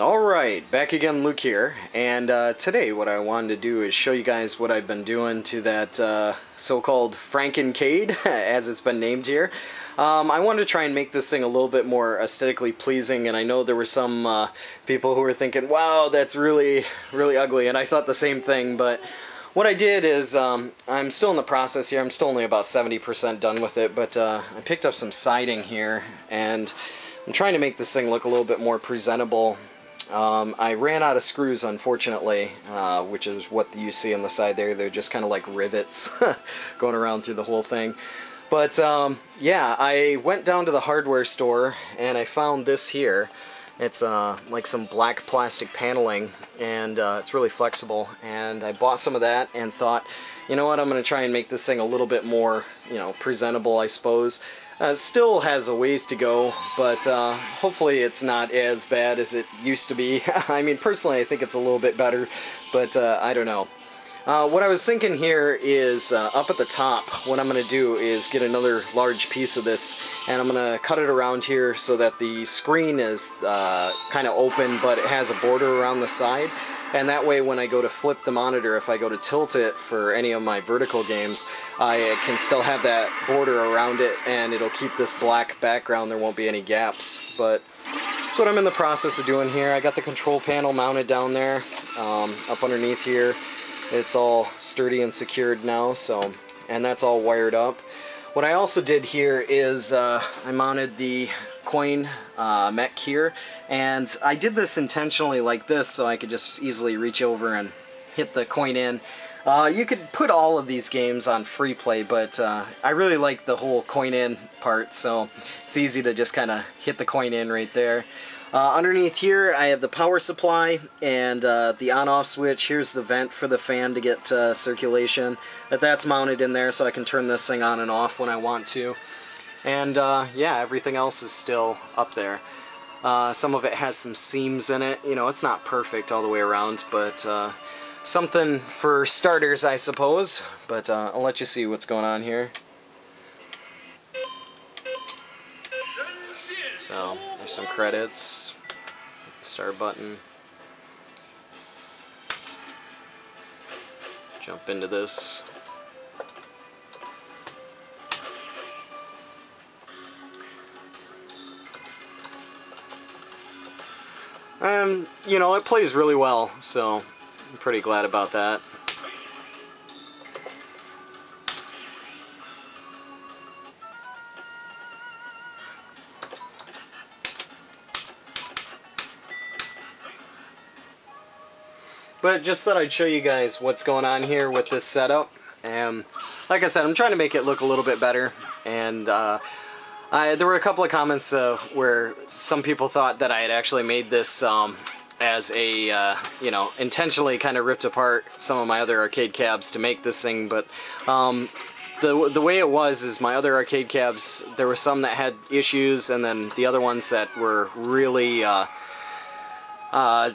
Alright, back again, Luke here, and today what I wanted to do is show you guys what I've been doing to that so-called Frankencade, as it's been named here. I wanted to try and make this thing a little bit more aesthetically pleasing, and I know there were some people who were thinking, wow, that's really, really ugly, and I thought the same thing, but what I did is, I'm still in the process here, I'm still only about 70% done with it, but I picked up some siding here, and I'm trying to make this thing look a little bit more presentable. I ran out of screws, unfortunately, which is what you see on the side there. They're just kind of like rivets going around through the whole thing. But yeah, I went down to the hardware store and I found this here. It's like some black plastic paneling, and it's really flexible. And I bought some of that and thought, you know what, I'm going to try and make this thing a little bit more, presentable, I suppose. Still has a ways to go, but hopefully it's not as bad as it used to be. I mean, personally, I think it's a little bit better, but I don't know. What I was thinking here is, up at the top, what I'm going to do is get another large piece of this, and I'm going to cut it around here so that the screen is kind of open, but it has a border around the side. And that way when I go to flip the monitor, if I go to tilt it for any of my vertical games, I can still have that border around it, and it'll keep this black background. There won't be any gaps. But that's what I'm in the process of doing here. I got the control panel mounted down there, up underneath here. It's all sturdy and secured now, and that's all wired up. What I also did here is I mounted the coin mech here, and I did this intentionally like this so I could just easily reach over and hit the coin in. You could put all of these games on free play, but I really like the whole coin in part, so it's easy to just kind of hit the coin in right there. Underneath here I have the power supply and the on-off switch. Here's the vent for the fan to get circulation. That's mounted in there so I can turn this thing on and off when I want to. And yeah, everything else is still up there. Some of it has some seams in it. It's not perfect all the way around, but something for starters, I suppose. But I'll let you see what's going on here. So, there's some credits. Hit the start button. Jump into this. And, it plays really well, so I'm pretty glad about that. But just thought I'd show you guys what's going on here with this setup. And like I said, I'm trying to make it look a little bit better. And there were a couple of comments where some people thought that I had actually made this as a, intentionally kind of ripped apart some of my other arcade cabs to make this thing. But the way it was is my other arcade cabs, there were some that had issues, and then the other ones that were really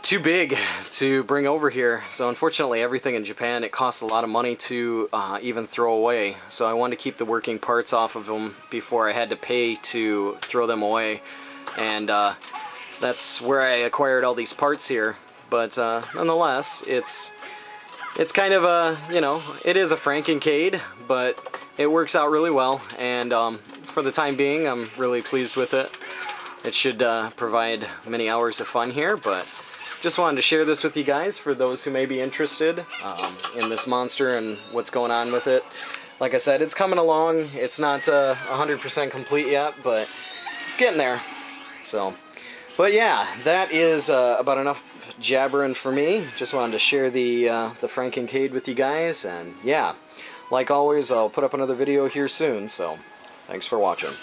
too big to bring over here. So unfortunately everything in Japan, it costs a lot of money to even throw away. So I wanted to keep the working parts off of them before I had to pay to throw them away. And that's where I acquired all these parts here. But nonetheless, it's kind of a, it is a Frankencade, but it works out really well. And for the time being, I'm really pleased with it. It should provide many hours of fun here, but just wanted to share this with you guys for those who may be interested in this monster and what's going on with it. Like I said, it's coming along. It's not 100% complete yet, but it's getting there. So, but yeah, that is about enough jabbering for me. Just wanted to share the Frankencade with you guys, and yeah, like always, I'll put up another video here soon, so thanks for watching.